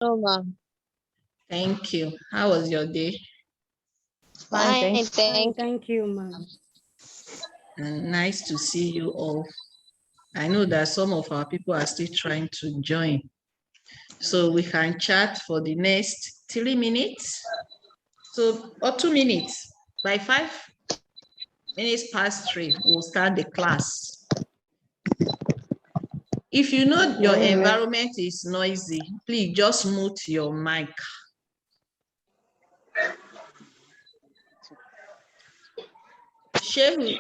No, ma'am. Thank you. How was your day? Fine, Thank you, ma'am. Nice to see you all. I know that some of our people are still trying to join. So we can chat for the next 3 minutes. So, or 2 minutes. By 5 minutes past 3, we'll start the class. If you know your environment is noisy, please just mute your mic. Shehu.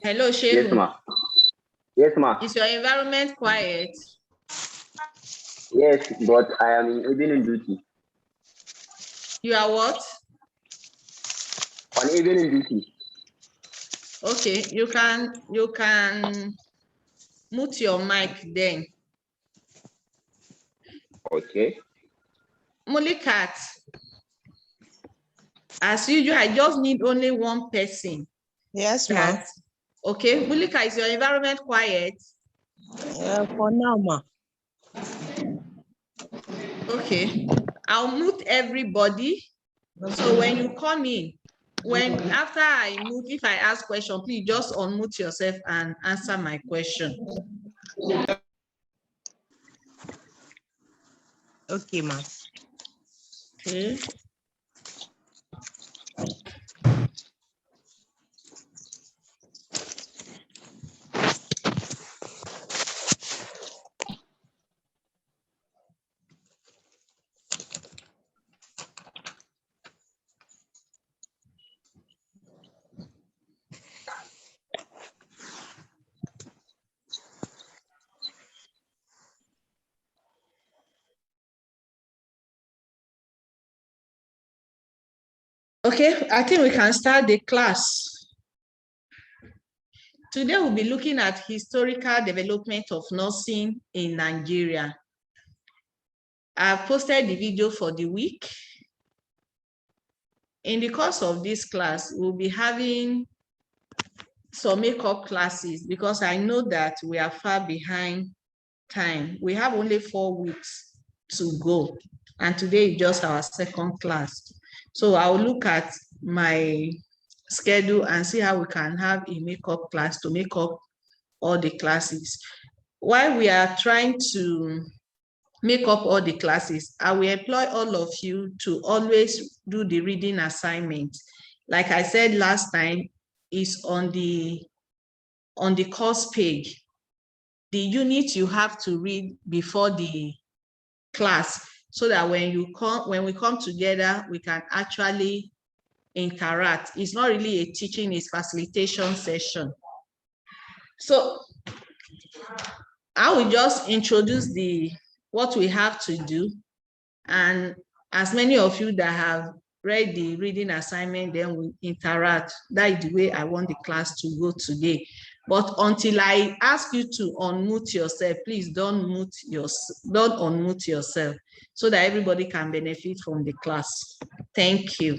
Hello, Shehu. Yes, ma. Yes, ma. Is your environment quiet? Yes, but I am in evening duty. You are what? On evening duty. Okay, you can mute your mic then. Okay. Mulikat, as usual, I just need only one person. Yes, ma'am. Okay, Mulika, is your environment quiet? For now, ma'am. Okay, I'll mute everybody. So when you come in, after I mute, if I ask question, please just unmute yourself and answer my question. Okay, ma'am. Okay. Okay, I think we can start the class. Today we'll be looking at historical development of nursing in Nigeria. I've posted the video for the week. In the course of this class, we'll be having some makeup classes because I know that we are far behind time. We have only 4 weeks to go, and today is just our second class. So I'll look at my schedule and see how we can have a makeup class to make up all the classes. While we are trying to make up all the classes, I will employ all of you to always do the reading assignment. Like I said last time, is on the course page. The unit you have to read before the class, so that when we come together, we can actually interact. It's not really a teaching, it's facilitation session. So I will just introduce what we have to do, and as many of you that have read the reading assignment, then we interact. That is the way I want the class to go today. But until I ask you to unmute yourself, please don't unmute yourself, so that everybody can benefit from the class. Thank you.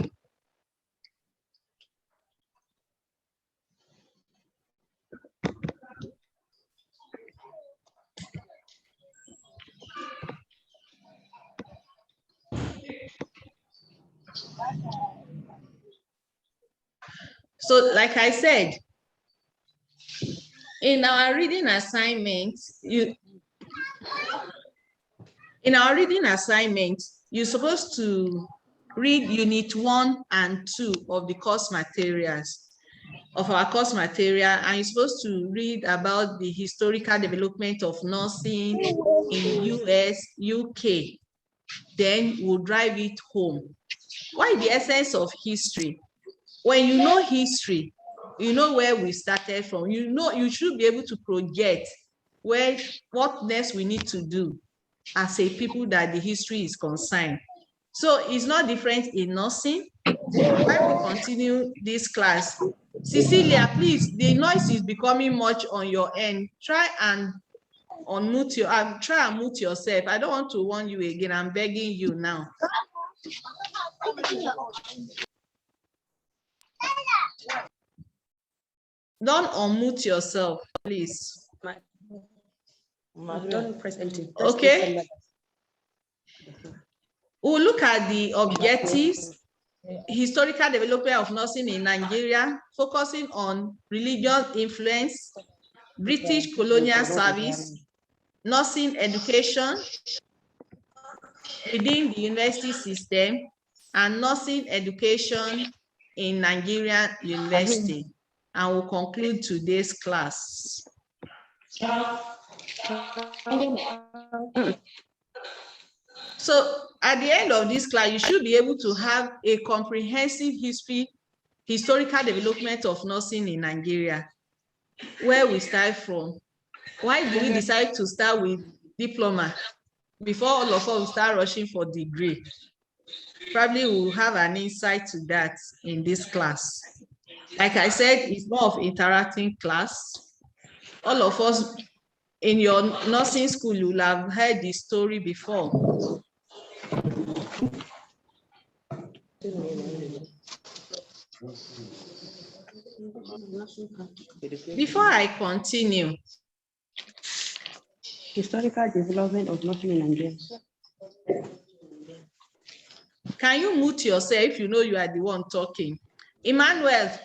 So, like I said, in our reading assignment, you're supposed to read unit 1 and 2 of the course materials, of our course material, and you're supposed to read about the historical development of nursing in US, UK. Then we'll drive it home. Why the essence of history? When you know history, you know where we started from. You know, you should be able to project what next we need to do as a people that the history is concerned. So it's not different in nursing. Why we continue this class? Cecilia, please, the noise is becoming much on your end. Try and mute yourself. I don't want to warn you again. I'm begging you now. Don't unmute yourself, please. Don't press anything. Okay. We'll look at the objectives, historical development of nursing in Nigeria, focusing on religious influence, British colonial service, nursing education within the university system, and nursing education in Nigerian university. And we'll conclude today's class. So at the end of this class, you should be able to have a comprehensive historical development of nursing in Nigeria, where we start from. Why do we decide to start with diploma before all of us start rushing for degree? Probably we'll have an insight to that in this class. Like I said, it's more of interacting class. All of us in your nursing school, you will have heard the story before. Before I continue, Historical development of nursing in Nigeria. can you mute yourself if you know you are the one talking? Emmanuela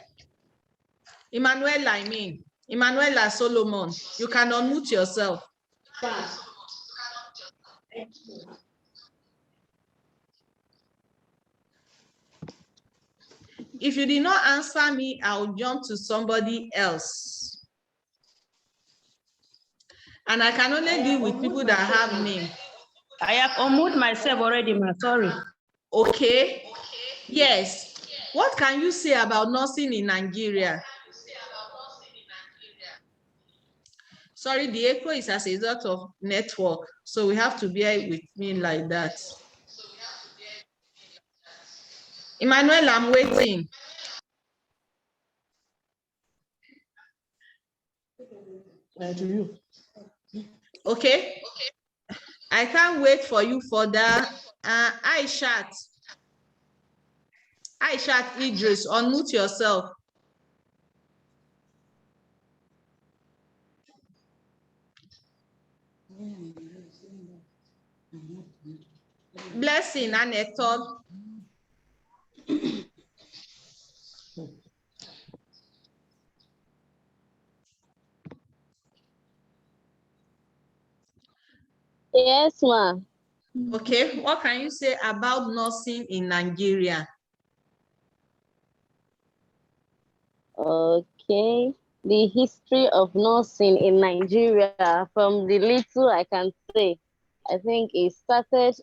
Solomon, you can unmute yourself. If you did not answer me, I'll jump to somebody else. And I can only deal with people that have name. I have unmuted myself already, ma. Sorry. Okay. Yes. What can you say about nursing in Nigeria? Sorry, the echo is as a result of network, so we have to bear with me like that. Emmanuel, I'm waiting. To you. Okay. I can't wait for you for that. Aishat Idris, unmute yourself. Blessing and Ethel. Yes, ma. Okay, what can you say about nursing in Nigeria? Okay. The history of nursing in Nigeria, from the little I can say, I think it started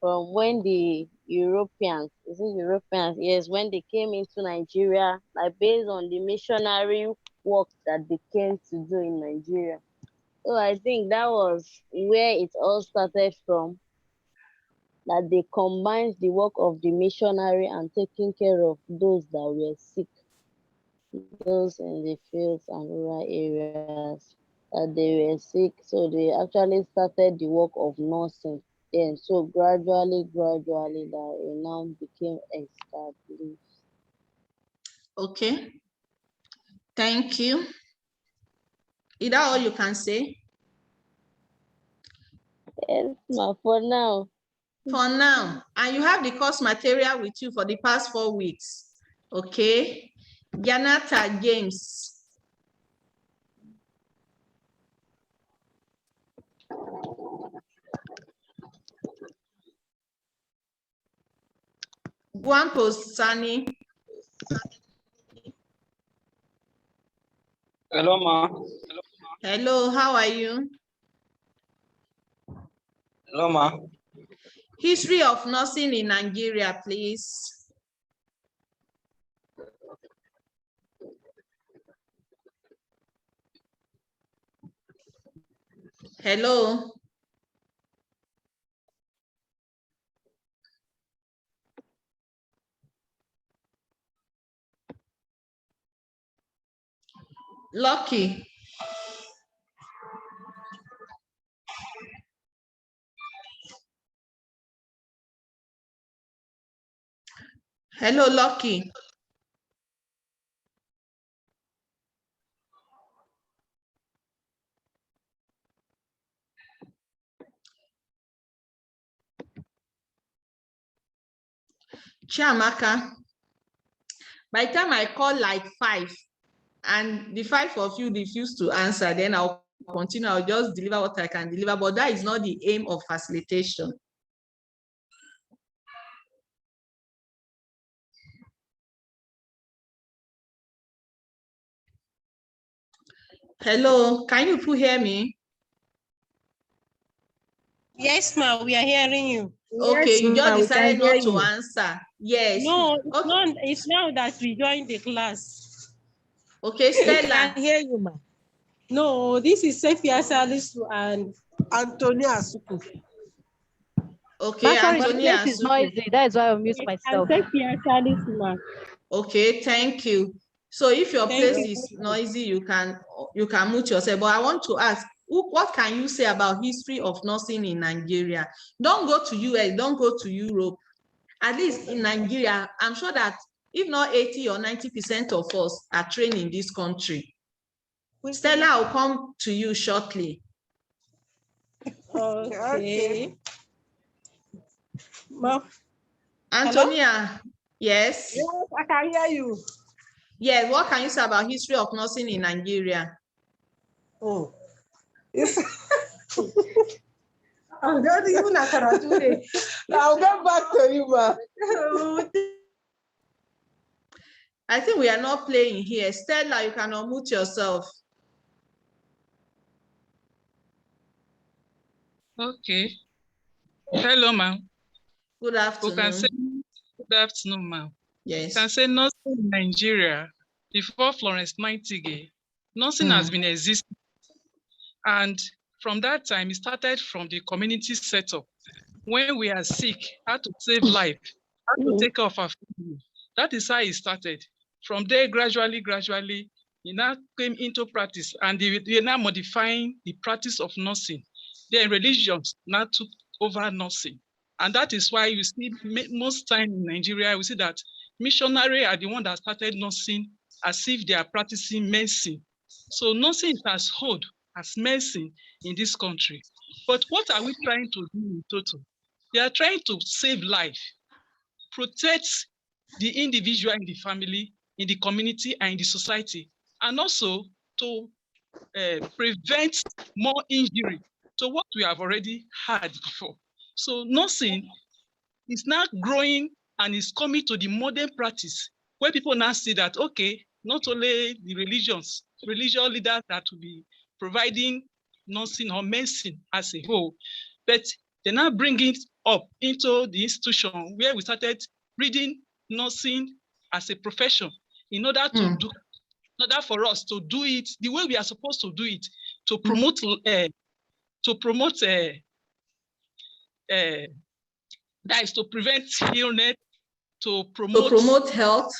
from when the Europeans, is it Europeans? Yes, when they came into Nigeria, like based on the missionary work that they came to do in Nigeria. So I think that was where it all started from, that they combined the work of the missionary and taking care of those that were sick, those in the fields and rural areas, that they were sick. So they actually started the work of nursing. Then so gradually, that it now became established. Okay, thank you. Is that all you can say? Yes, ma, for now. For now, and you have the course material with you for the past 4 weeks. Okay, Janata James. Guampo Sani. Hello, ma. Hello, how are you? Hello, ma. History of nursing in Nigeria, please. Hello. Lucky. Hello, Lucky. Chiamaka, by the time I call like 5, and the 5 of you refuse to answer, then I'll continue. I'll just deliver what I can deliver, but that is not the aim of facilitation. Hello, can you people hear me? Yes, ma, we are hearing you. Okay, Yes, you just ma, we decided can hear not to you. answer. Yes. No, it's Okay, not. It's now that we joined the class. okay, We Stella. can hear you, ma. No, this is Sophia Salisu and Antonia Asuku. Okay, Sorry, the Antonia. place is noisy. That is why I mute and myself. Sophia Salisu, ma. Okay, thank you. So if your Thank place you. is noisy, you can mute yourself. But I want to ask, what can you say about history of nursing in Nigeria? Don't go to US, don't go to Europe. At least in Nigeria, I'm sure that if not 80 or 90% of us are trained in this country. Stella, I'll come to you shortly. Okay. Ma, Antonia, yes? yes, I can hear you. Yes, what can you say about history of nursing in Nigeria? Oh. I'll get back to you, ma. I think we are not playing here. Stella, you can unmute yourself. Okay. Hello, ma'am. Good We can say afternoon. good afternoon, ma'am. Yes. Can say nursing in Nigeria before Florence Nightingale, nursing has been existing, and from that time it started from the community setup. When we are sick, how to save life, how to take care of our family. That is how it started. From there, gradually, it now came into practice, and they are now modifying the practice of nursing. Then religions now took over nursing. And that is why you see most time in Nigeria, we see that missionaries are the one that started nursing as if they are practicing medicine. So nursing is as old as medicine in this country. But what are we trying to do in total? They are trying to save life, protect the individual in the family, in the community, and in the society, and also to prevent more injury to what we have already had before. So nursing is now growing and is coming to the modern practice where people now see that, okay, not only the religious leaders that will be providing nursing or medicine as a whole, but they now bring it up into the institution where we started reading nursing as a profession in order to do, in order for us to do it the way we are supposed to do it, to promote that is to prevent illness, to promote health.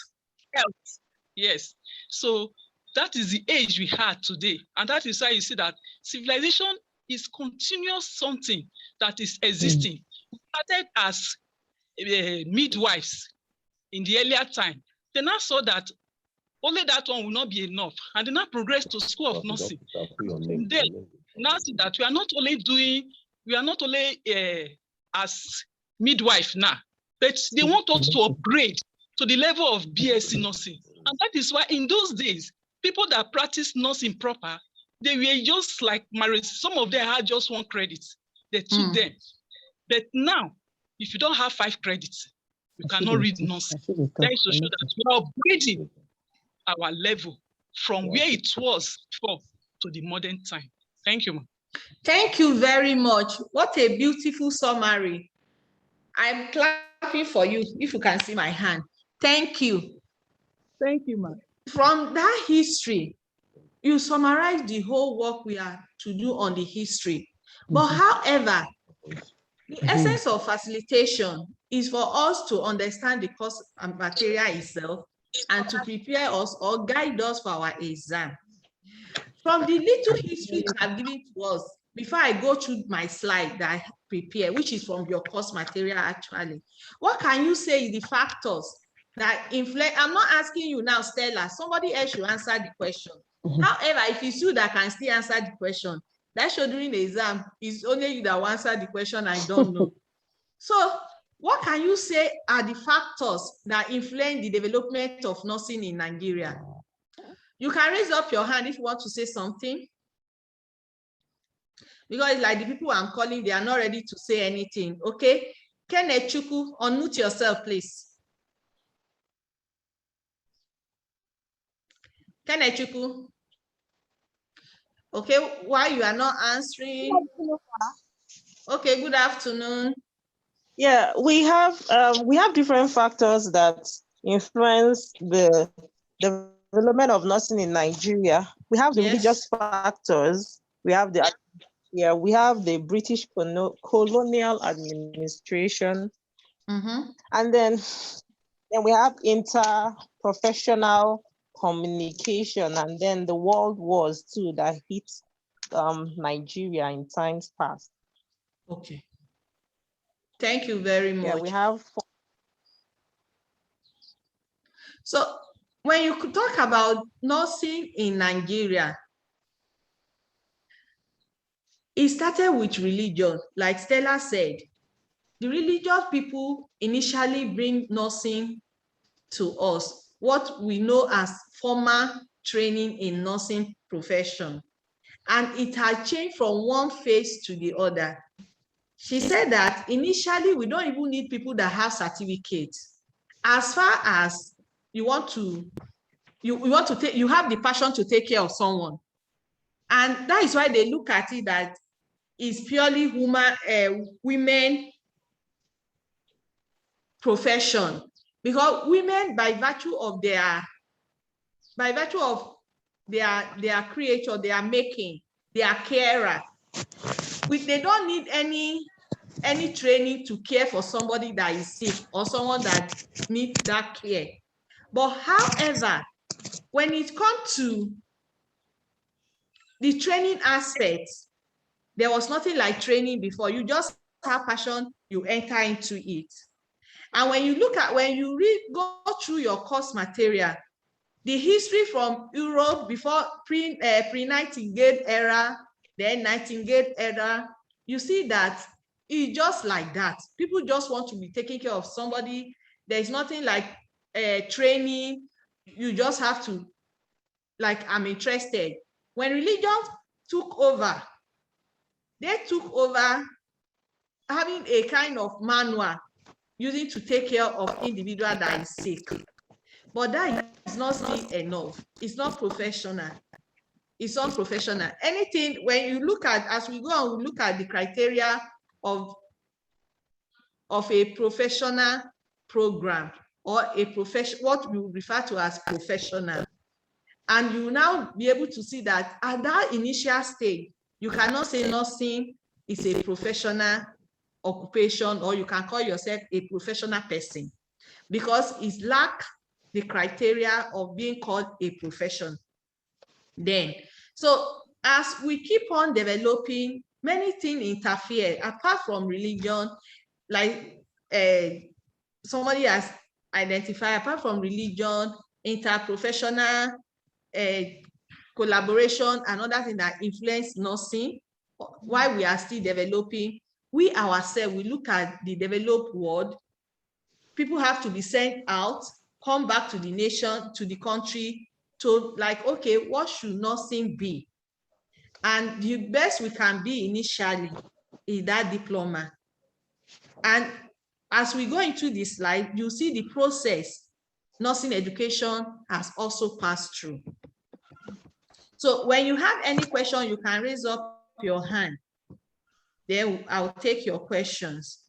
Yes. So that is the age we had today. And that is why you see that civilization is continuous something that is existing. We started as midwives in the earlier time. They now saw that only that one will not be enough. And they now progressed to school of nursing. From there, now see that we are not only as midwife now, but they want us to upgrade to the level of BSc nursing. And that is why in those days, people that practice nursing proper, they were just like married. Some of them had just 1 credit. They took them. But now, if you don't have 5 credits, you cannot read nursing. That is to show that we are upgrading our level from where it was before to the modern time. Thank you, ma'am. Thank you very much. What a beautiful summary. I'm clapping for you if you can see my hand. Thank you. Thank you, ma'am. From that history, you summarize the whole work we are to do on the history. But however, the essence of facilitation is for us to understand the course and material itself and to prepare us or guide us for our exam. From the little history you have given to us, before I go through my slide that I prepare, which is from your course material actually, what can you say is the factors that influence? I'm not asking you now, Stella, somebody else should answer the question. However, if it's you that can still answer the question, that should during the exam is only you that will answer the question I don't know. So what can you say are the factors that influence the development of nursing in Nigeria? You can raise up your hand if you want to say something. Because like the people I'm calling, they are not ready to say anything. Okay. Kenneth Chuku, unmute yourself, please. Kenneth Chuku. Okay, why you are not answering? Okay, good afternoon. Yeah, we have different factors that influence the development of nursing in Nigeria. We have the religious factors. We have the British colonial administration, and then we have interprofessional communication, and then the world wars too that hit Nigeria in times past. Okay. Thank you very much. Yeah, we have. So when you could talk about nursing in Nigeria, it started with religion, like Stella said. The religious people initially bring nursing to us, what we know as formal training in nursing profession. And it had changed from one phase to the other. She said that initially we don't even need people that have certificates. As far as you want to, you have the passion to take care of someone. And that is why they look at it that it's purely women profession, because women, by virtue of their creator, they are making, they are carer. They don't need any training to care for somebody that is sick or someone that needs that care. But however, when it comes to the training aspects, there was nothing like training before. You just have passion, you enter into it. And when you go through your course material, the history from Europe before pre-Nightingale era, then Nightingale era, you see that it's just like that. People just want to be taking care of somebody. There's nothing like training. You just have to, like, I'm interested. When religion took over, they took over having a kind of manual using to take care of individual that is sick. But that is not still enough. It's not professional. It's not professional. Anything, when you look at, as we go on, we look at the criteria of a professional program or a profession, what we refer to as professional. And you will now be able to see that at that initial stage, you cannot say nursing is a professional occupation, or you can call yourself a professional person, because it lacks the criteria of being called a profession. Then, so as we keep on developing, many things interfere apart from religion, like somebody has identified, apart from religion, interprofessional collaboration, another thing that influence nursing while we are still developing. We ourselves, we look at the developed world, people have to be sent out, come back to the nation, to the country, to like, okay, what should nursing be? And the best we can be initially is that diploma. And as we go into this slide, you see the process nursing education has also passed through. So when you have any question, you can raise up your hand. Then I'll take your questions.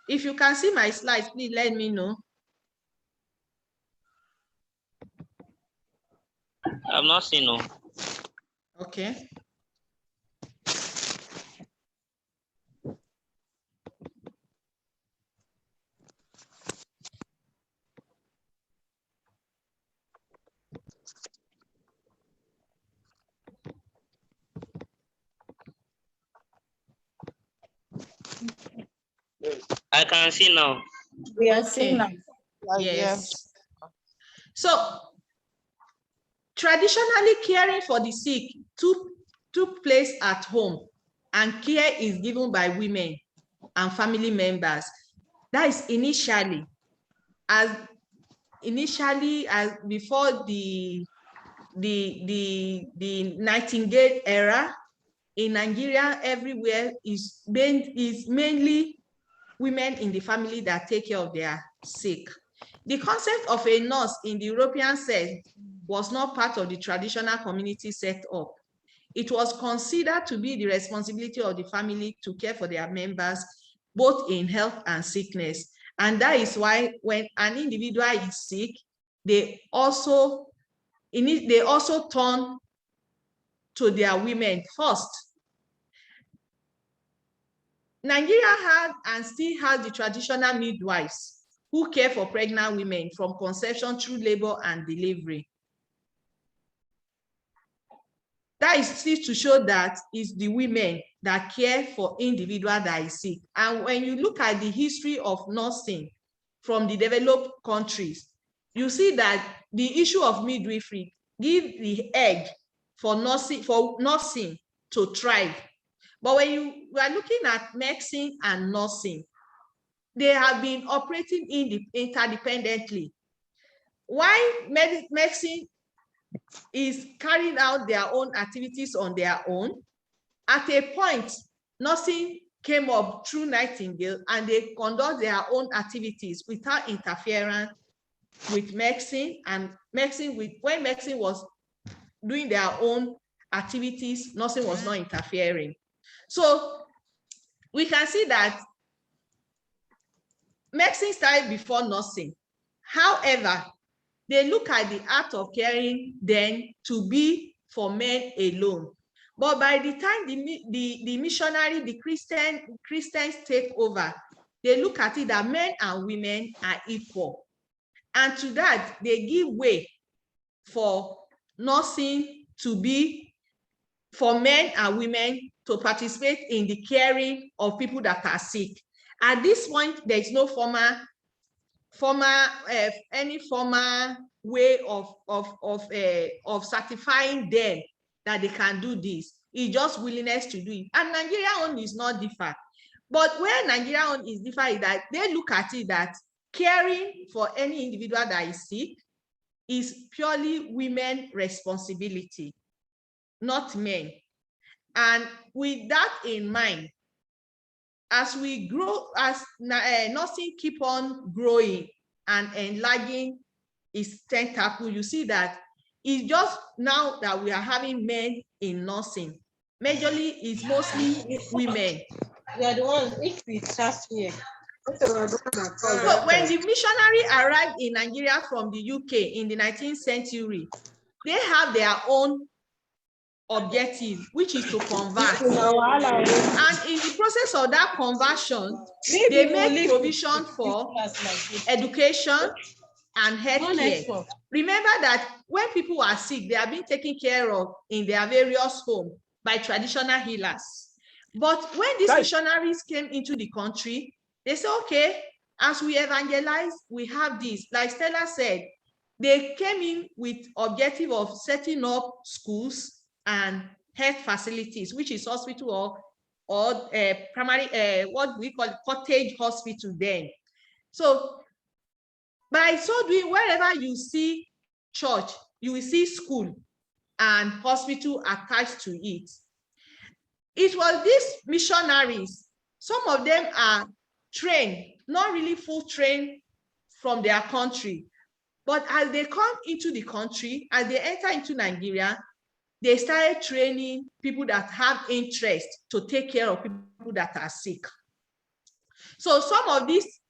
If you can see my slides, please let me know. I've not seen no. Okay. I can see now. We are seeing now. Yes. So Traditionally, caring for the sick took place at home, and care is given by women and family members. That is initially as before the Nightingale era. In Nigeria, everywhere is mainly women in the family that take care of their sick. The concept of a nurse in the European sense was not part of the traditional community setup. It was considered to be the responsibility of the family to care for their members, both in health and sickness. And that is why when an individual is sick, they also turn to their women first. Nigeria had and still has the traditional midwives who care for pregnant women from conception through labor and delivery. That is still to show that it's the women that care for individual that is sick. And when you look at the history of nursing from the developed countries, you see that the issue of midwifery gives the edge for nursing to thrive. But when you are looking at medicine and nursing, they have been operating interdependently. Why medicine is carrying out their own activities on their own, at a point, nursing came up through Nightingale and they conduct their own activities without interference with medicine. And when medicine was doing their own activities, nursing was not interfering. So we can see that medicine started before nursing. However, they look at the act of caring then to be for men alone. But by the time the missionary, the Christians take over, they look at it that men and women are equal. And to that, they give way for nursing to be for men and women to participate in the caring of people that are sick. At this point, there is no formal way of certifying them that they can do this. It's just willingness to do it. And Nigeria own is not different. But where Nigeria own is different is that they look at it that caring for any individual that is sick is purely women's responsibility, not men. And with that in mind, as we grow, as nursing keep on growing and enlarging its tentacle, you see that it's just now that we are having men in nursing. Majorly, it's mostly women. We are the ones, if we trust here. So when the missionary arrived in Nigeria from the UK in the 19th century, they have their own objective, which is to convert. And in the process of that conversion, they make provision for education and healthcare. Remember that when people are sick, they are being taken care of in their various homes by traditional healers. But when these missionaries came into the country, they said, okay, as we evangelize, we have this. Like Stella said, they came in with objective of setting up schools and health facilities, which is hospital or primary, what we call cottage hospital then. So by so doing, wherever you see church, you will see school and hospital attached to it. It was these missionaries, some of them are trained, not really full trained from their country, but as they come into the country, as they enter into Nigeria, they started training people that have interest to take care of people that are sick. So some of these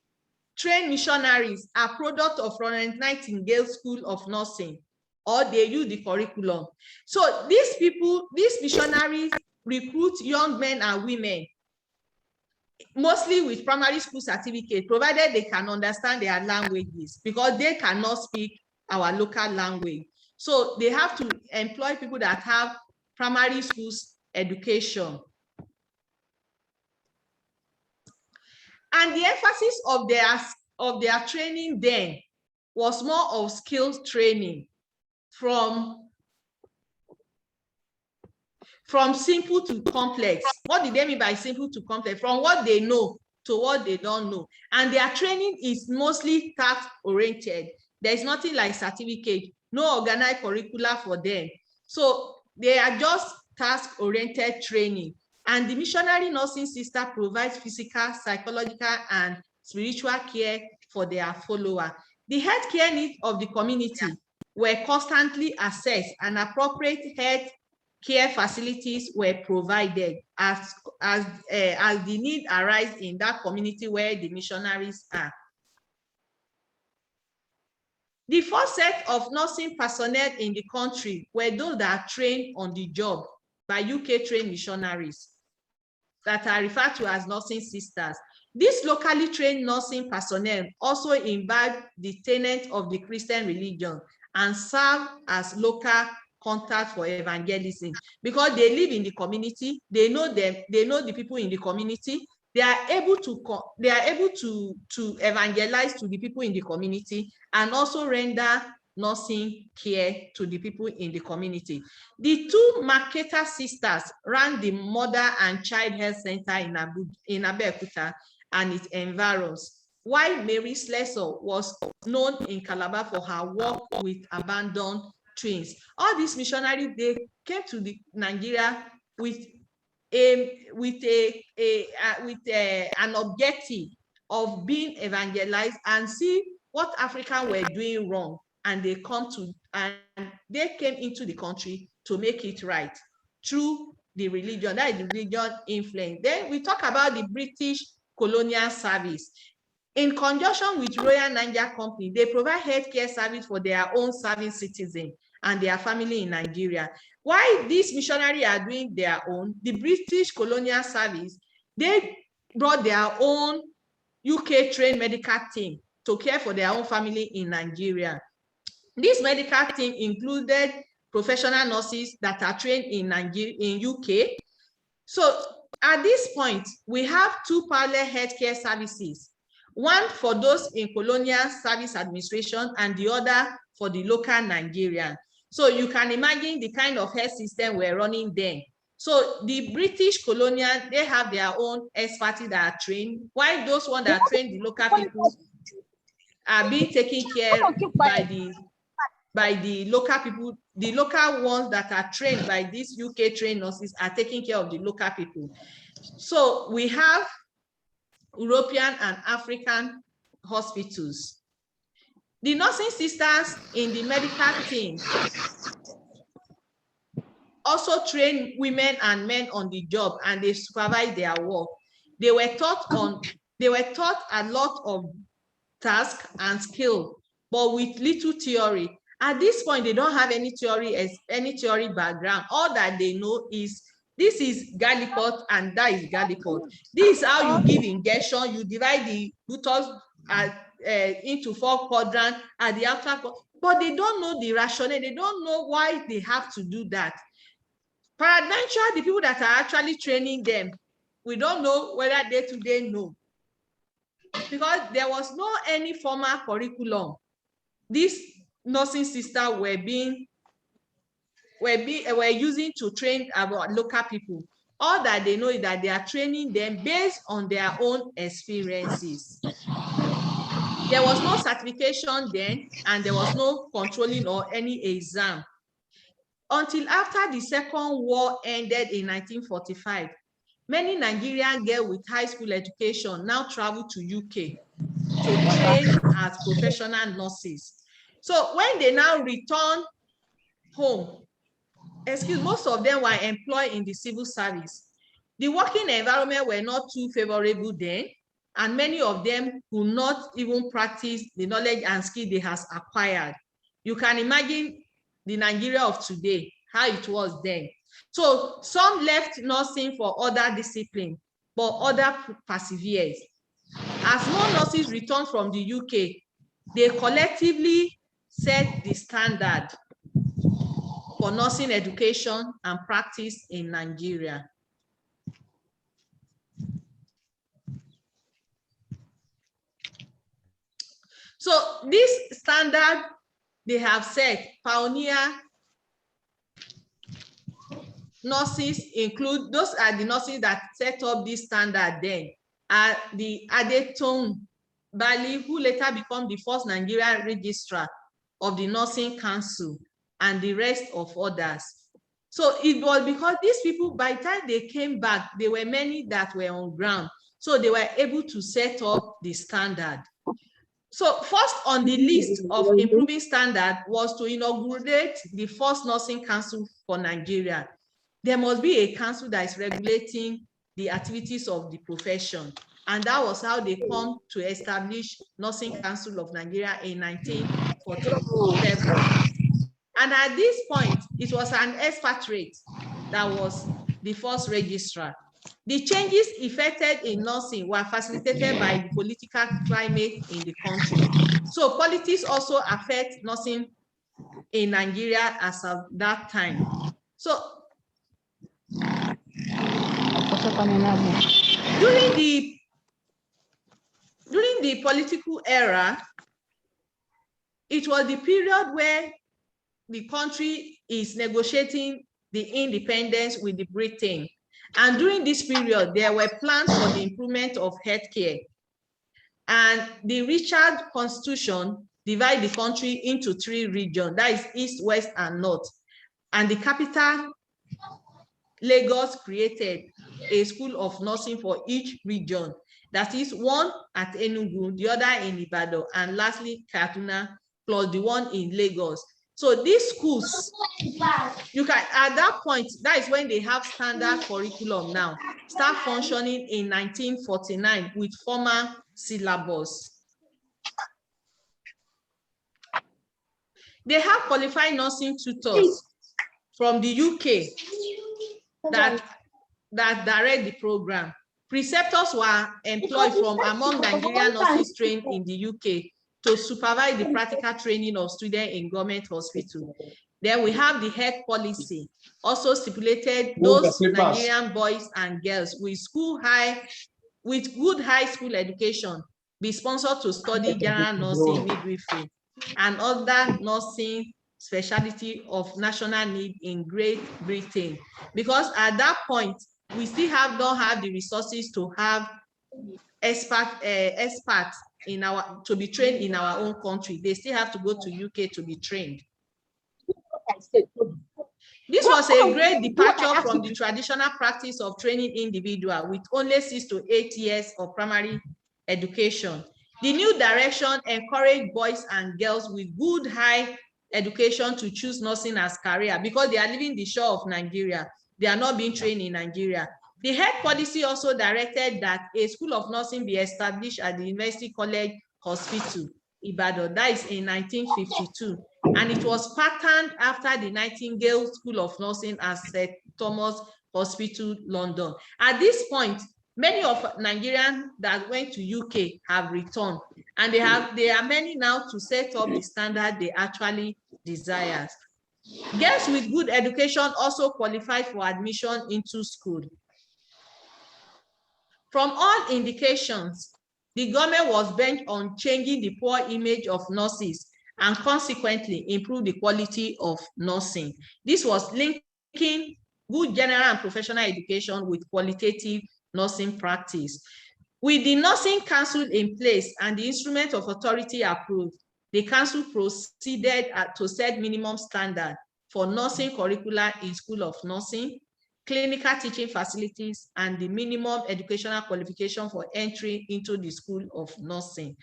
trained missionaries are product of Florence Nightingale School of Nursing, or they use the curriculum. So these people, these missionaries recruit young men and women, mostly with primary school certificate, provided they can understand their languages, because they cannot speak our local language. So they have to employ people that have primary school education. And the emphasis of their training then was more of skills training, from from simple to complex. What do they mean by simple to complex? From what they know to what they don't know. And their training is mostly task-oriented. There's nothing like certificate, no organized curricula for them. So they are just task-oriented training. And the missionary nursing sister provides physical, psychological, and spiritual care for their follower. The healthcare needs of the community were constantly assessed, and appropriate health care facilities were provided as the need arise in that community where the missionaries are. The first set of nursing personnel in the country were those that are trained on the job by UK trained missionaries that are referred to as nursing sisters. These locally trained nursing personnel also imbibe the tenets of the Christian religion and serve as local contact for evangelism, because they live in the community, they know them, they know the people in the community, they are able to evangelize to the people in the community and also render nursing care to the people in the community. The two marketer sisters ran the Mother and Child Health Center in Abeokuta and its environs, while Mary Slessor was known in Calabar for her work with abandoned twins. All these missionaries, they came to Nigeria with an objective of being evangelized and see what Africans were doing wrong, and they came into the country to make it right through the religion. That is the religion influence. Then we talk about the British colonial service. In conjunction with Royal Niger Company, they provide healthcare service for their own serving citizens and their family in Nigeria. While these missionaries are doing their own, the British colonial service, they brought their own UK trained medical team to care for their own family in Nigeria. This medical team included professional nurses that are trained in UK. So at this point, we have two parallel healthcare services, one for those in colonial service administration and the other for the local Nigerian. So you can imagine the kind of health system we're running then. So the British colonial, they have their own expertise that are trained, while those ones that train the local people are being taken care by the local people. The local ones that are trained by these UK trained nurses are taking care of the local people. So we have European and African hospitals. The nursing sisters in the medical team also train women and men on the job, and they supervise their work. They were taught a lot of tasks and skill, but with little theory. At this point, they don't have any theory background. All that they know is this is Gallipot and that is Gallipot. This is how you give injection. You divide the uterus into 4 quadrants at the outer, but they don't know the rationale. They don't know why they have to do that. Peradventure, the people that are actually training them, we don't know whether they today know, because there was no any formal curriculum these nursing sisters were using to train about local people. All that they know is that they are training them based on their own experiences. There was no certification then, and there was no controlling or any exam. Until after the Second War ended in 1945, many Nigerian girls with high school education now travel to UK to train as professional nurses. So when they now return home, most of them were employed in the civil service. The working environment were not too favorable then, and many of them could not even practice the knowledge and skill they has acquired. You can imagine the Nigeria of today, how it was then. So some left nursing for other disciplines, but others persevered. As more nurses returned from the UK, they collectively set the standard for nursing education and practice in Nigeria. So this standard they have set pioneer nurses include, those are the nurses that set up this standard then, are the Adetong Bali, who later became the first Nigerian registrar of the Nursing Council, and the rest of others. So it was because these people, by the time they came back, there were many that were on ground. So they were able to set up the standard. So first on the list of improving standard was to inaugurate the first Nursing Council for Nigeria. There must be a council that is regulating the activities of the profession. And that was how they come to establish Nursing Council of Nigeria in 1947. And at this point, it was an expatriate that was the first registrar. The changes effected in nursing were facilitated by the political climate in the country. So politics also affect nursing in Nigeria as of that time. So during the political era, it was the period where the country is negotiating the independence with the Britain. And during this period, there were plans for the improvement of healthcare. And the Richard Constitution divided the country into 3 regions, that is East, West, and North. And the capital, Lagos, created a school of nursing for each region. That is one at Enugu, the other in Ibadan, and lastly, Kaduna, plus the one in Lagos. So these schools, you can, at that point, that is when they have standard curriculum now, start functioning in 1949 with formal syllabus. They have qualified nursing tutors from the UK that direct the program. Preceptors were employed from among Nigerian nurses trained in the UK to supervise the practical training of students in government hospitals. Then we have the health policy, also stipulated those Nigerian boys and girls with good high school education be sponsored to study general nursing, midwifery, and other nursing specialty of national need in Great Britain. Because at that point, we still don't have the resources to have experts to be trained in our own country. They still have to go to UK to be trained. This was a great departure from the traditional practice of training individuals with only 6 to 8 years of primary education. The new direction encouraged boys and girls with good high education to choose nursing as career because they are leaving the shore of Nigeria. They are not being trained in Nigeria. The health policy also directed that a school of nursing be established at the University College Hospital, Ibadan. That is in 1952. And it was patterned after the Nightingale School of Nursing at St. Thomas Hospital, London. At this point, many of Nigerians that went to UK have returned, and there are many now to set up the standard they actually desire. Girls with good education also qualified for admission into school. From all indications, the government was bent on changing the poor image of nurses and consequently improve the quality of nursing. This was linking good general and professional education with qualitative nursing practice. With the Nursing Council in place and the instrument of authority approved, the council proceeded to set minimum standard for nursing curricula in School of Nursing, clinical teaching facilities, and the minimum educational qualification for entry into the School of Nursing.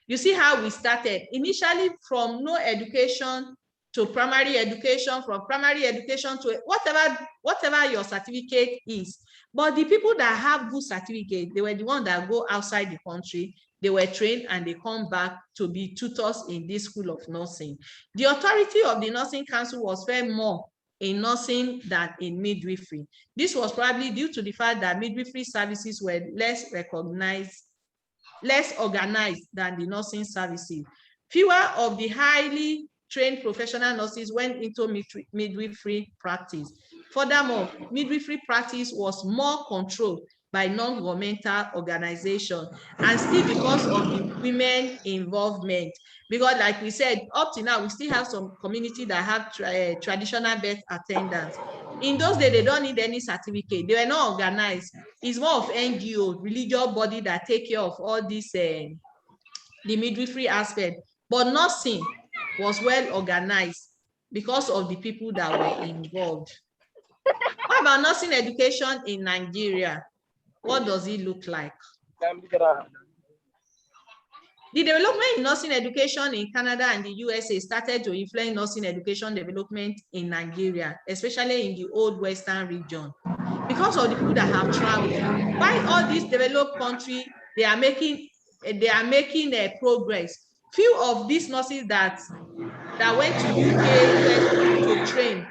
You see how we started initially from no education to primary education, from primary education to whatever your certificate is. But the people that have good certificate, they were the ones that go outside the country, they were trained and they come back to be tutors in this School of Nursing. The authority of the Nursing Council was far more in nursing than in midwifery. This was probably due to the fact that midwifery services were less organized than the nursing services. Fewer of the highly trained professional nurses went into midwifery practice. Furthermore, midwifery practice was more controlled by non-governmental organizations, and still because of the women involvement. Because like we said, up to now, we still have some community that have traditional birth attendants. In those days, they don't need any certificate. They were not organized. It's more of NGO, religious body that take care of all this, the midwifery aspect. But nursing was well organized because of the people that were involved. What about nursing education in Nigeria? What does it look like? The development in nursing education in Canada and the USA started to influence nursing education development in Nigeria, especially in the old Western region, because of the people that have traveled. By all these developed countries, they are making progress. Few of these nurses that went to UK to train,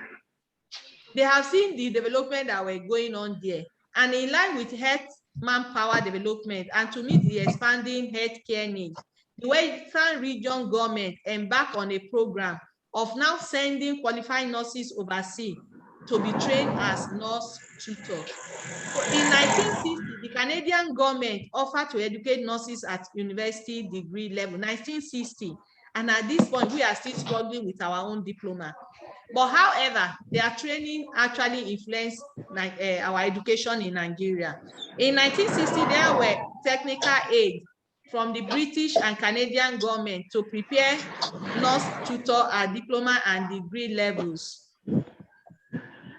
they have seen the development that were going on there, and in line with health manpower development and to meet the expanding healthcare needs, the Western region government embarked on a program of now sending qualified nurses overseas to be trained as nurse tutors. So in 1960, the Canadian government offered to educate nurses at university degree level, 1960. And at this point, we are still struggling with our own diploma. But however, their training actually influenced our education in Nigeria. In 1960, there were technical aid from the British and Canadian government to prepare nurse tutor at diploma and degree levels,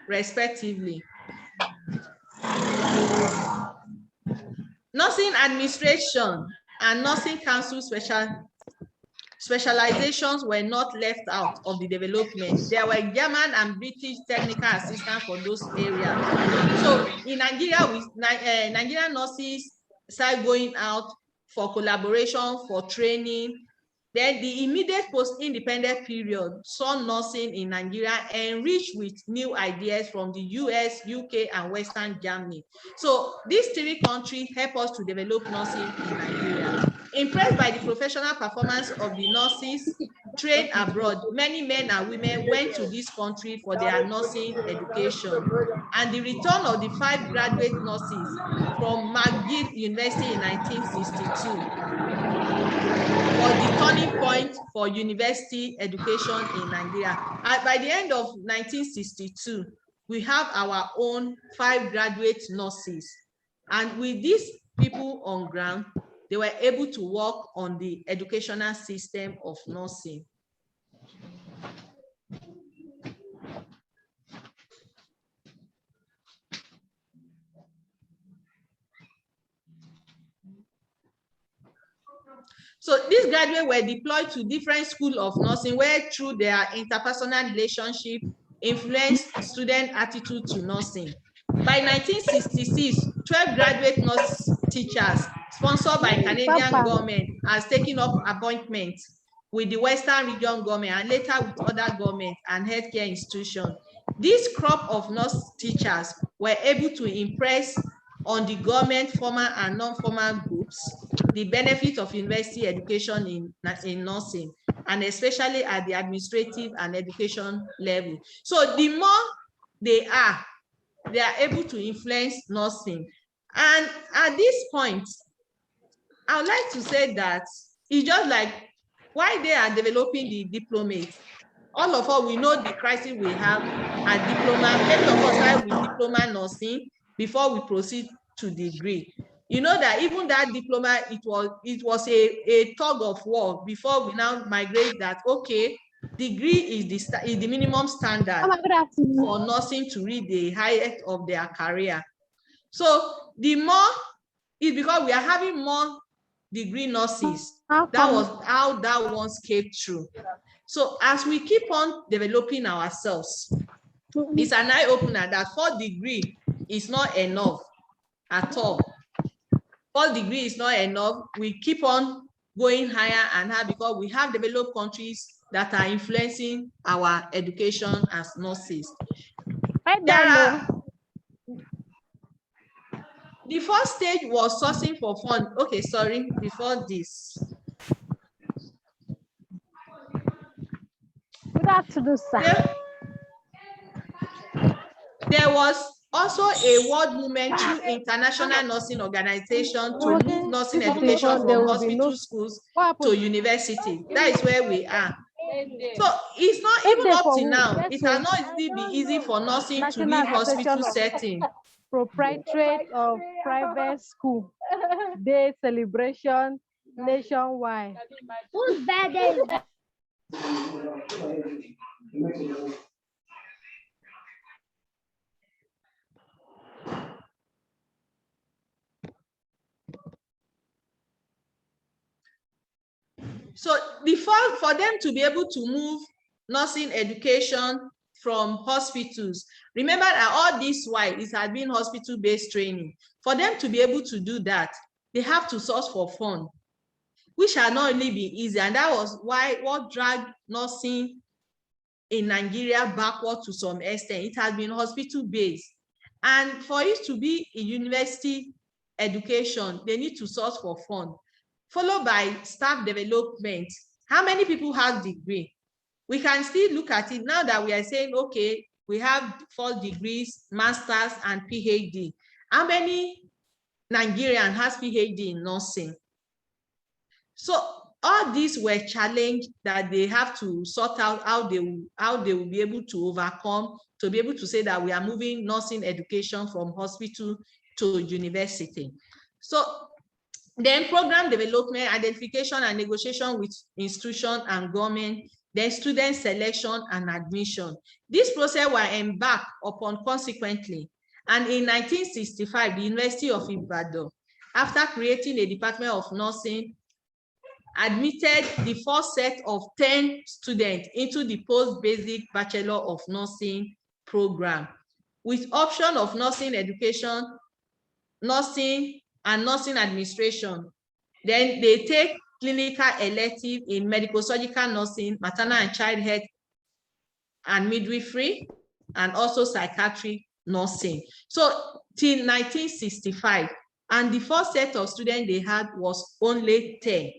respectively. Nursing administration and nursing council specializations were not left out of the development. There were German and British technical assistants for those areas. So in Nigeria, Nigerian nurses started going out for collaboration, for training. Then the immediate post-independent period saw nursing in Nigeria enriched with new ideas from the US, UK, and Western Germany. So these three countries help us to develop nursing in Nigeria. Impressed by the professional performance of the nurses trained abroad, many men and women went to this country for their nursing education. And the return of the 5 graduate nurses from McGill University in 1962 was the turning point for university education in Nigeria. And by the end of 1962, we have our own 5 graduate nurses. And with these people on ground, they were able to work on the educational system of nursing. So these graduates were deployed to different schools of nursing where through their interpersonal relationship influenced student attitude to nursing. By 1966, 12 graduate nurse teachers sponsored by Canadian government has taken up appointments with the Western region government and later with other government and healthcare institutions. This crop of nurse teachers were able to impress on the government formal and non-formal groups the benefit of university education in nursing, and especially at the administrative and education level. So the more they are able to influence nursing. And at this point, I would like to say that it's just like why they are developing the diplomates. All of us, we know the crisis we have at diploma. Many of us start with diploma nursing before we proceed to degree. You know that even that diploma, it was a tug of war before we now migrate that, okay, degree is the minimum standard for nursing to reach the highest of their career. So the more, it's because we are having more degree nurses. That was how that once came through. So as we keep on developing ourselves, it's an eye-opener that 4 degree is not enough at all. 4 degree is not enough. We keep on going higher and higher because we have developed countries that are influencing our education as nurses. The first stage was sourcing for funds. Okay, sorry, before this. Good afternoon, sir. There was also a world movement through International Nursing Organization to move nursing education from hospital schools to university. That is where we are. So it's not even up to now. It has not Yes, been easy for nursing to National leave hospital Association of setting. Proprietorate of Private School Day celebration nationwide. Whose birthday is that? So before, for them to be able to move nursing education from hospitals, remember that all this while it has been hospital-based training. For them to be able to do that, they have to source for funds, which has not really been easy. And that was why what dragged nursing in Nigeria backward to some extent. It has been hospital-based. And for it to be a university education, they need to source for funds, followed by staff development. How many people have degree? We can still look at it now that we are saying, okay, we have 4 degrees, masters, and PhD. How many Nigerian has PhD in nursing? So all these were challenges that they have to sort out how they will be able to overcome, to be able to say that we are moving nursing education from hospital to university. So then program development, identification and negotiation with institution and government, then student selection and admission. This process were embarked upon consequently. And in 1965, the University of Ibadan, after creating a Department of Nursing, admitted the first set of 10 students into the post-basic Bachelor of Nursing program with option of nursing education, nursing, and nursing administration. Then they take clinical elective in medical surgical nursing, maternal and child health and midwifery, and also psychiatric nursing. So till 1965, and the first set of students they had was only 10.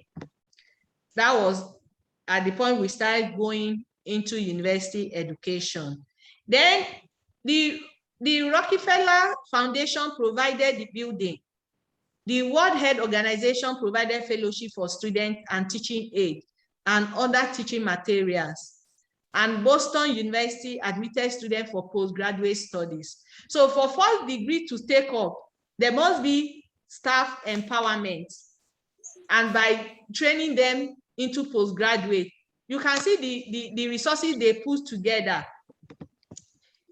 That was at the point we started going into university education. Then the Rockefeller Foundation provided the building. The World Health Organization provided fellowship for students and teaching aid and other teaching materials. And Boston University admitted students for postgraduate studies. So for first degree to take up, there must be staff empowerment. And by training them into postgraduate, you can see the resources they put together.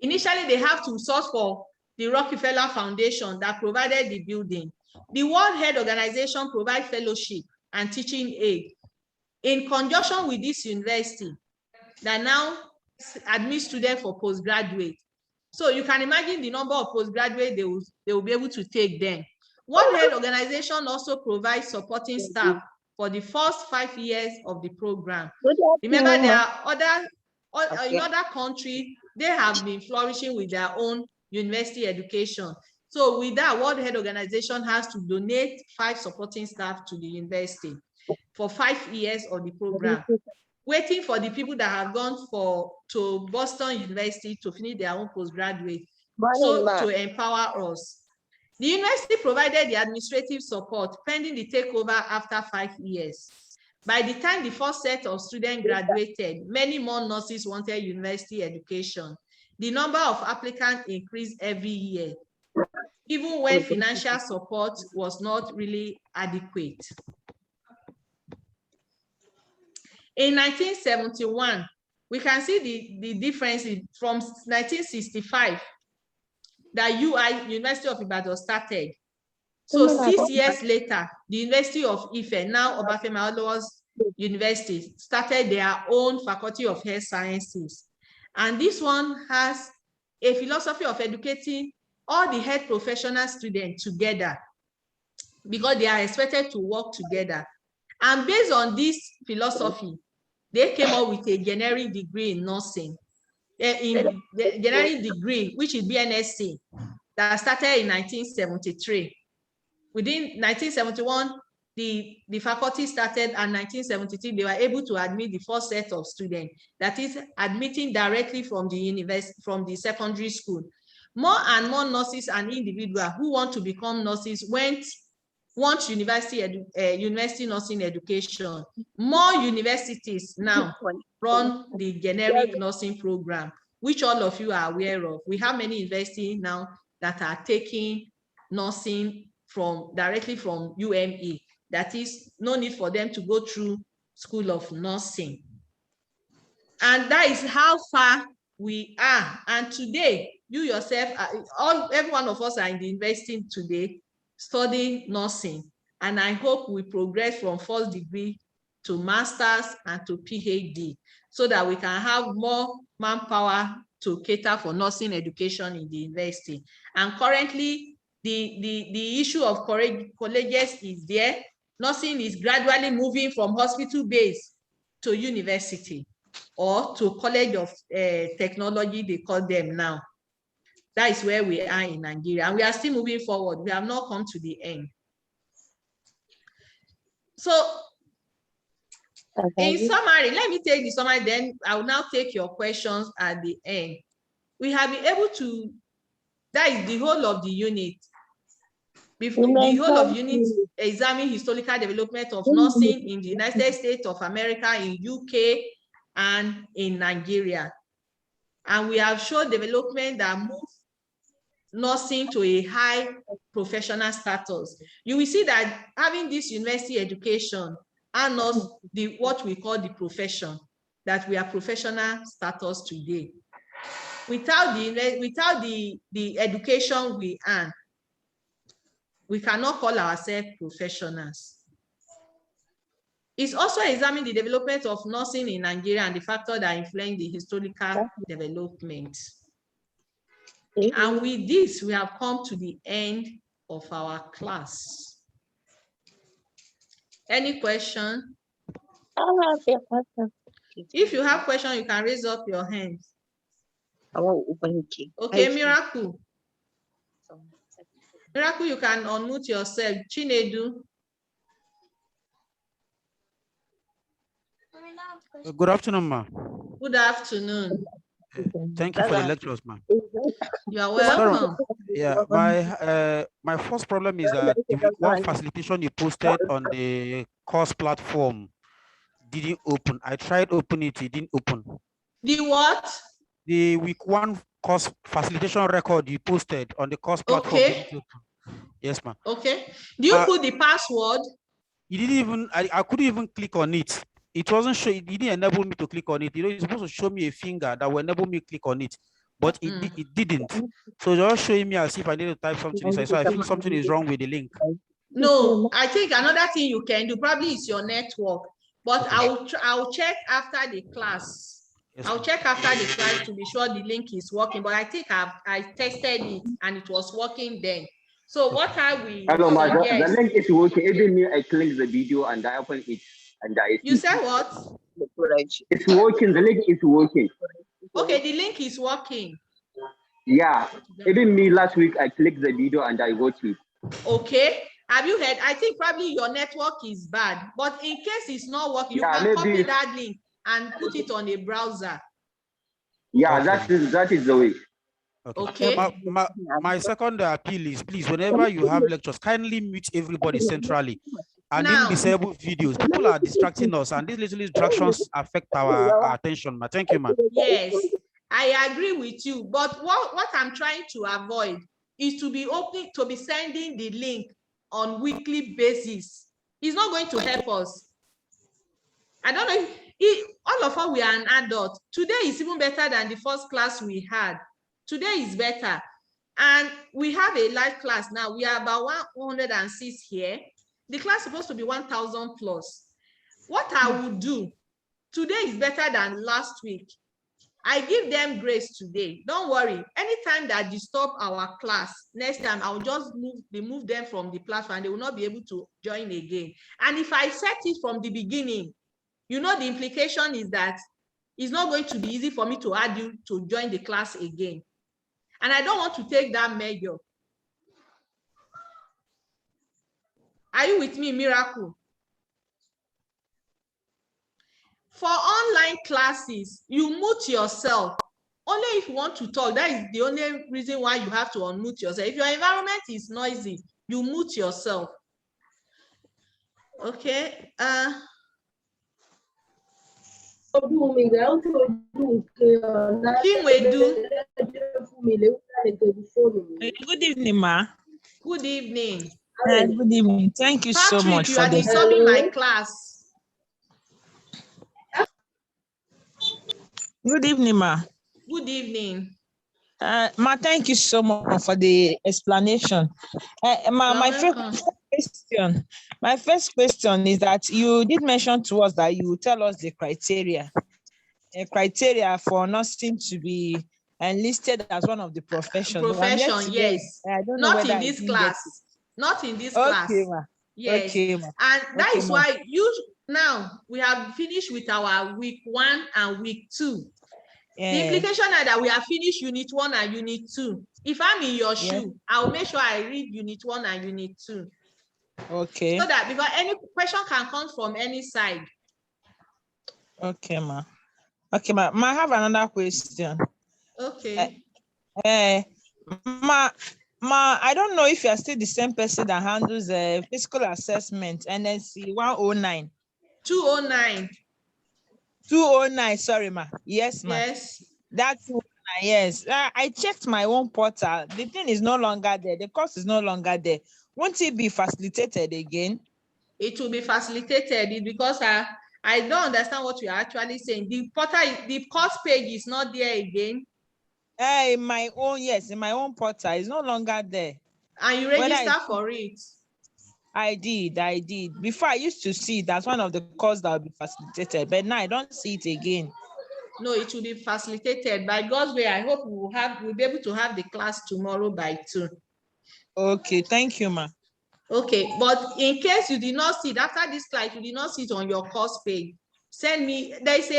Initially, they have to source for the Rockefeller Foundation that provided the building. The World Health Organization provides fellowship and teaching aid in conjunction with this university that now admit students for postgraduate. So you can imagine the number of postgraduate they will be able to take them. World Health Organization also provides supporting staff for the first 5 years of the program. Remember, there are in other countries, they have been flourishing with their own university education. So with that, World Health Organization has to donate 5 supporting staff to the university for 5 years of the program, waiting for the people that have gone to Boston University to finish their own postgraduate, so to empower us. The university provided the administrative support pending the takeover after 5 years. By the time the first set of students graduated, many more nurses wanted university education. The number of applicants increased every year, even when financial support was not really adequate. In 1971, we can see the difference from 1965 that University of Ibadan started. So 6 years later, the University of Ife, now Obafemi Awolowo's University, started their own Faculty of Health Sciences. And this one has a philosophy of educating all the health professional students together because they are expected to work together. And based on this philosophy, they came up with a generic degree in nursing, in the generic degree, which is BNSC, that started in 1973. Within 1971, the faculty started, and 1973, they were able to admit the first set of students, that is admitting directly from the university, from the secondary school. More and more nurses and individuals who want to become nurses went want university nursing education. More universities now run the generic nursing program, which all of you are aware of. We have many universities now that are taking nursing directly from UME. That is, no need for them to go through School of Nursing. And that is how far we are. And today, you yourself, every one of us are in the university today studying nursing. And I hope we progress from first degree to master's and to PhD, so that we can have more manpower to cater for nursing education in the university. And currently, the issue of colleges is there. Nursing is gradually moving from hospital-based to university, or to College of Technology, they call them now. That is where we are in Nigeria. And we are still moving forward. We have not come to the end. So, in summary, let me take the summary, then I will now take your questions at the end. We have been able to, that is the whole of the unit. The whole of unit examine historical development of nursing in the United States of America, in UK, and in Nigeria. And we have shown development that moves nursing to a high professional status. You will see that having this university education and us what we call the profession, that we are professional status today. Without the education we earn, we cannot call ourselves professionals. It's also examining the development of nursing in Nigeria and the factors that influence the historical development. And with this, we have come to the end of our class. Any question? I have a question. If you have question, you can raise up your hand. Okay, Miracle. Miracle, you can unmute yourself. Ctn'd. Good afternoon, ma. Good afternoon. Thank you for the lectures, ma. You are welcome. Yeah, my first problem is that the one facilitation you posted on the course platform didn't open. I tried opening it, it didn't open. The what? The week 1 course facilitation record you posted on the course platform. Okay. Yes, ma'am. Okay. Do you put the password? You didn't even, I couldn't even click on it. It wasn't showing, it didn't enable me to click on it. You know, it's supposed to show me a finger that will enable me to click on it, but it didn't. So it's just showing me as if I need to type something inside. So I think something is wrong with the link. No, I think another thing you can do probably is your network, but okay. I'll check after the class. Yes, I'll check after the class to be sure the link is working, but I think I tested it and it was working then. So what I will the link is working. Even me, I click the video and I open it. And you said what? It's working. The link is working. Okay, the link is working. Yeah. Even me last week, I clicked the video and I watched it. Okay. Have you heard? I think probably your network is bad, but in case it's not working, you can copy that link and put it on a browser. Yeah, okay. that is the way. Okay. My second appeal is, please, whenever you have lectures, kindly mute everybody centrally. And in disabled videos, people are distracting us, and these little distractions affect our attention. Thank you, ma'am. Yes, I agree with you. But what I'm trying to avoid is to be sending the link on weekly basis. It's not going to help us. I don't know if all of us, we are an adult. Today is even better than the first class we had. Today is better. And we have a live class now. We are about 106 here. The class is supposed to be 1,000 plus. What I will do, today is better than last week. I give them grace today. Don't worry. Anytime that disturb our class, next time I'll just remove them from the platform. They will not be able to join again. And if I set it from the beginning, you know, the implication is that it's not going to be easy for me to add you to join the class again. And I don't want to take that measure. Are you with me, Miracle? For online classes, you mute yourself. Only if you want to talk, that is the only reason why you have to unmute yourself. If your environment is noisy, you mute yourself. Okay. Good evening, ma. Good evening. Good evening. Thank you so Patrick, much you for are this. disturbing my class. Good evening, ma. Good evening. Ma, thank you so much for the explanation. My first question is that you did mention to us that you will tell us the criteria for nursing to be enlisted as one of the professions. Profession, yes. I don't know not whether in this class. Not in this okay, class. Ma. Yes. Okay, ma. And that Okay, is ma. why now we have finished with our week 1 and week 2. The implication is that we have finished unit 1 and unit 2. If I'm in your shoe, I'll make sure I read unit 1 and unit 2. Okay. So that because any question can come from any side. Okay, ma. Okay, ma. I have another question. Okay. Ma, I don't know if you are still the same person that handles physical assessment, NSC 109. 209. 209, sorry, ma. Yes, ma. Yes. That's yes. I checked my own portal. The thing is no longer there. The course is no longer there. Won't it be facilitated again? It will be facilitated because I don't understand what you are actually saying. The portal, the course page is not there again. In my own, yes, in my own portal, it's no longer there. And you register for it? I did. Before I used to see that's one of the courses that will be facilitated, but now I don't see it again. No, it will be facilitated. By God's way, I hope we'll be able to have the class tomorrow by 2. Okay, thank you, ma. Okay, but in case you did not see it after this class, you did not see it on your course page, send me. There is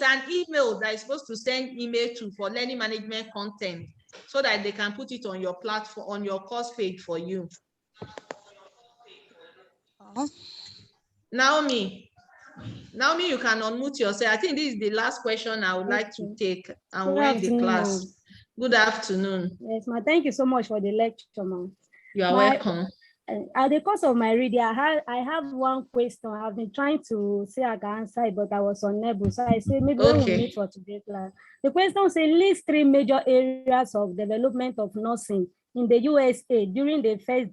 an email that is supposed to send email to for learning management content so that they can put it on your platform, on your course page for you. Naomi, you can unmute yourself. I think this is the last question I would like to take and end the class. Good afternoon. Yes, ma. Thank you so much for the lecture, ma. You are welcome. At the course of my reading, I have one question. I've been trying to say I can answer it, but I was unable. So I said maybe when we meet for today's class. The question says list 3 major areas of development of nursing in the USA during the first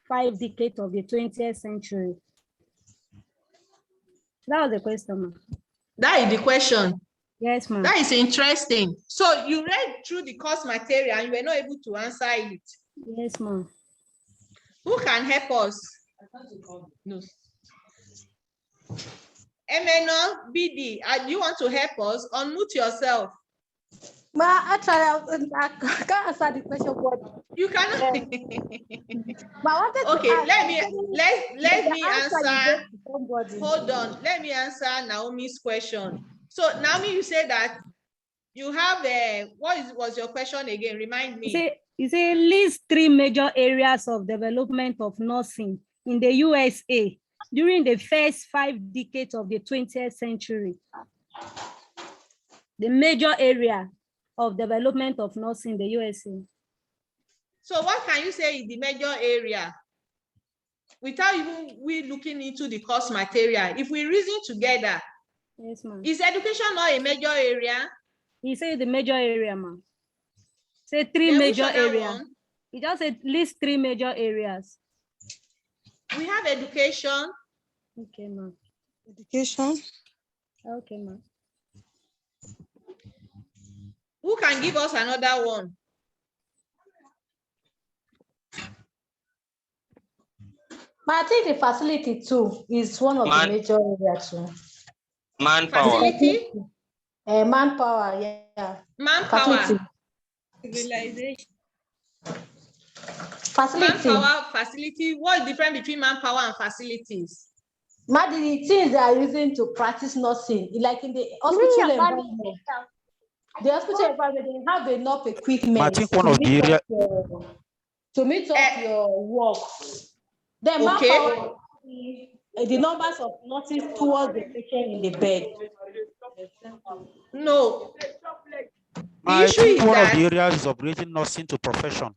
5 decades of the 20th century. That was the question, ma'am. That is the question. Yes, ma'am. That is interesting. So you read through the course material and you were not able to answer it. Yes, ma'am. Who can help us? No. Emmanuel, BD, do you want to help us? Unmute yourself. Ma, actually, I can't answer the question, but you cannot. Okay, let me answer. Hold on. Let me answer Naomi's question. So Naomi, you said that you have what was your question again? Remind me. You say list 3 major areas of development of nursing in the USA during the first 5 decades of the 20th century. The major area of development of nursing in the USA. So what can you say is the major area? Without even we looking into the course material, if we reason together, yes, ma'am. Is education not a major area? He said the major area, ma'am. Say 3 major areas. He just said list 3 major areas. We have education. Okay, ma'am. Education. Okay, ma'am. Who can give us another one? I think the facility too is one of the major areas too. Manpower. Facility? Manpower, yeah. Manpower. Facility. Civilization. Facility. Manpower, facility. What is the difference between manpower and facilities? The things they are using to practice nursing, like in the hospital environment. The hospital environment, they have enough equipment I think one of the areas to meet up your work. Then manpower, the numbers of nurses towards the patient in the bed. No. I think one of the areas is upgrading nursing to profession,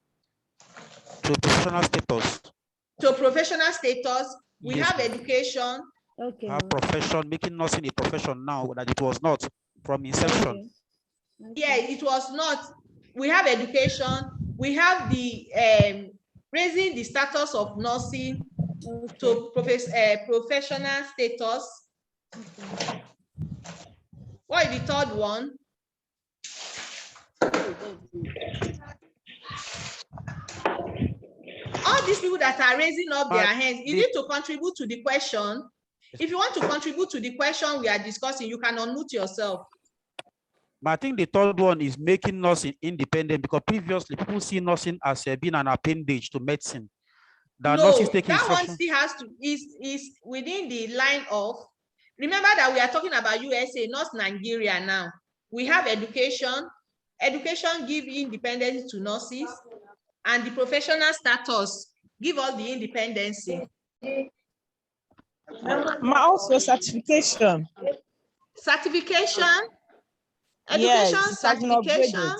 to professional status. To professional status. We Yes, have ma'am. education. Okay. Have profession, making nursing a profession now that it was not from inception. Okay. Yeah, it was not. We have education. We have the raising the status of nursing to professional status. What is the third one? All these people that are raising up their hands, you need to contribute to the question. If you want to contribute to the question we are discussing, you can unmute yourself. But I think the third one is making nursing independent, because previously people see nursing as being an appendage to medicine. No, that one still has to is within the line of. Remember that we are talking about USA, not Nigeria now. We have education. Education gives independence to nurses, and the professional status give us the independence. Also certification. Certification. Yes, Education certification.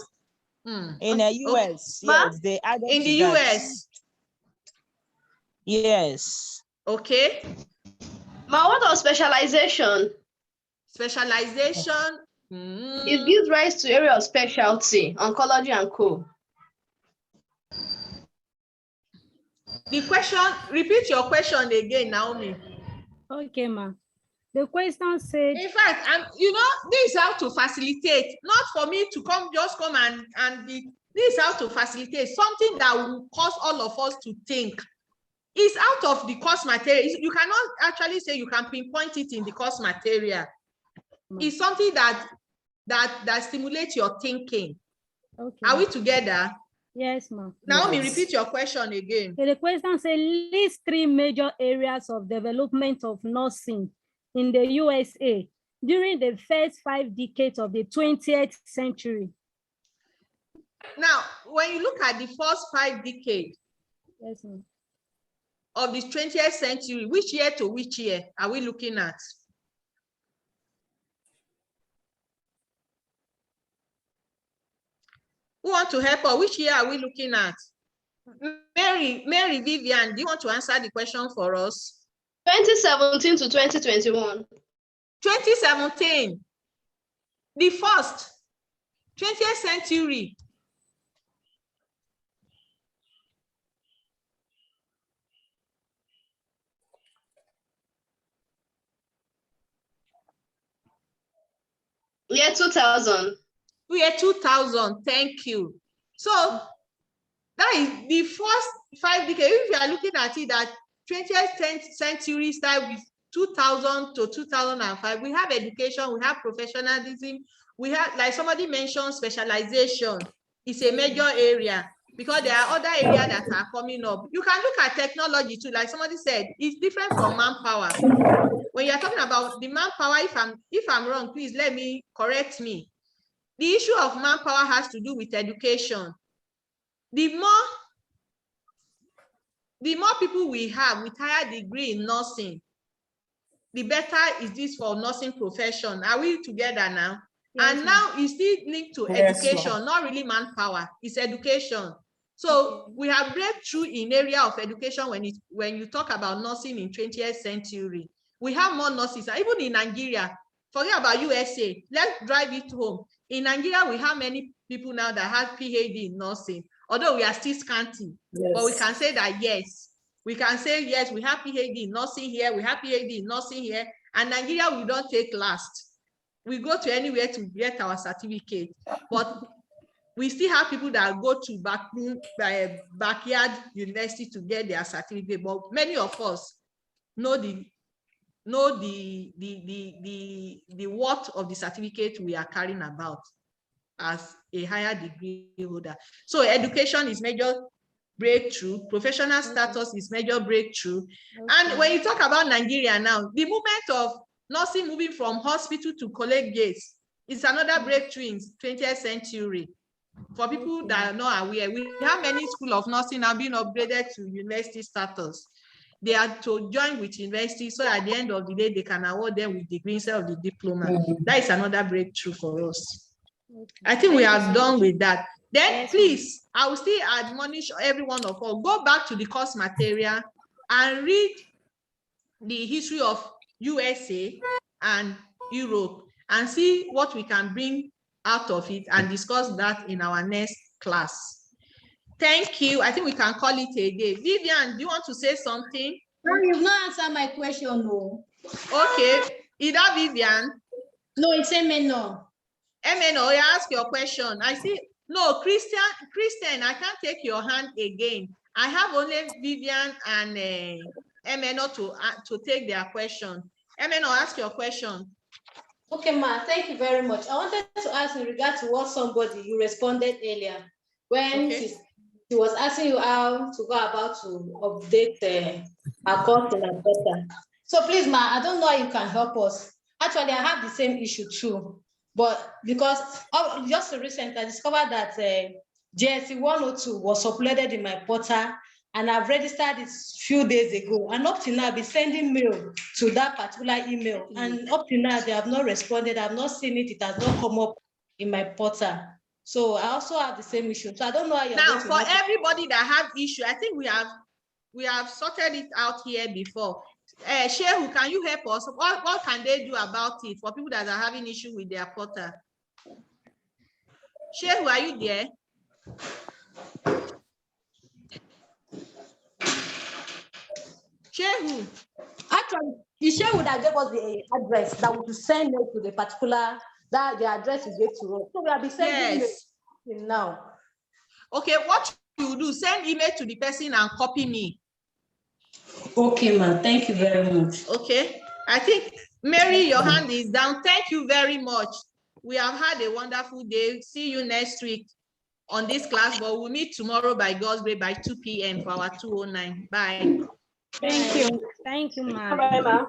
In the US, yes, they added in the that. US. Yes. Okay. Ma, what of specialization? Specialization. It gives rise to area of specialty, oncology and co. The question, repeat your question again, Naomi. Okay, ma. The question said. In fact, you know, this is how to facilitate, not for me to just come and be, this is how to facilitate something that will cause all of us to think. It's out of the course material. You cannot actually say you can pinpoint it in the course material. It's something that stimulates your thinking. Okay. Are we together? Yes, ma'am. Naomi, repeat your question again. Okay, the question says, list 3 major areas of development of nursing in the USA during the first 5 decades of the 20th century. Now, when you look at the first 5 decades, yes, ma'am, of the 20th century, which year to which year are we looking at? Who want to help us? Which year are we looking at? Mary Vivian, do you want to answer the question for us? 2017 to 2021. 2017, the first 20th century. Year 2000. Year 2000, thank you. So that is the first 5 decades. If you are looking at it, that 20th century start with 2000 to 2005, we have education, we have professionalism, we have, like somebody mentioned, specialization is a major area, because there are other areas that are coming up. You can look at technology too, like somebody said, it's different from manpower. When you're talking about the manpower, if I'm wrong, please let me correct me. The issue of manpower has to do with education. The more people we have with higher degree in nursing, the better is this for nursing profession. Are we together now? Yes, and now it's still linked to education, not really manpower, it's education. So we have breakthrough in area of education when you talk about nursing in 20th century. We have more nurses, even in Nigeria. Forget about USA, let's drive it home. In Nigeria, we have many people now that have PhD in nursing, although we are still scanty. Yes. But we can say that yes. We can say yes, we have PhD in nursing here, we have PhD in nursing here, and Nigeria, we don't take last. We go to anywhere to get our certificate, but we still have people that go to backyard university to get their certificate. But many of us know the worth of the certificate we are carrying about as a higher degree holder. So education is major breakthrough, professional status is major breakthrough. And when you talk about Nigeria now, the movement of nursing moving from hospital to college gates is another breakthrough in 20th century. For people that are not aware, we have many schools of nursing now being upgraded to university status. They are to join with university, so at the end of the day, they can award them with degree instead of the diploma. That is another breakthrough for us. I think we are done with that. Then please, I will still admonish every one of us, go back to the course material and read the history of USA and Europe and see what we can bring out of it and discuss that in our next class. Thank you. I think we can call it a day. Vivian, do you want to say something? No, you've not answered my question, no. Okay. Is that Vivian? No, it's Emeno. Emeno, you ask your question. I see. No, Christian, I can't take your hand again. I have only Vivian and Emeno to take their question. Emeno, ask your question. Okay, ma, thank you very much. I wanted to ask in regard to what somebody you responded earlier when she was asking you how to go about to update our course in Alberta. So please, ma, I don't know how you can help us. Actually, I have the same issue too, but because just recently I discovered that JSC 102 was uploaded in my portal, and I've registered it a few days ago. And up to now, I've been sending mail to that particular email. And up to now, they have not responded. I've not seen it. It has not come up in my portal. So I also have the same issue. So I don't know how you're now for everybody that have issue. I think we have sorted it out here before. Shehu, can you help us? What can they do about it for people that are having issue with their portal? Shehu, are you there? Shehu. Actually, Shehu would have gave us the address that we could send it to the particular, that the address you gave to us. So we have been sending it now. Okay, what you do, send email to the person and copy me. Okay, ma'am. Thank you very much. Okay. I think, Mary, your hand is down. Thank you very much. We have had a wonderful day. See you next week on this class, but we'll meet tomorrow by God's grace by 2 p.m. for our 209. Bye. Thank you. Thank you, ma'am. Bye, ma'am.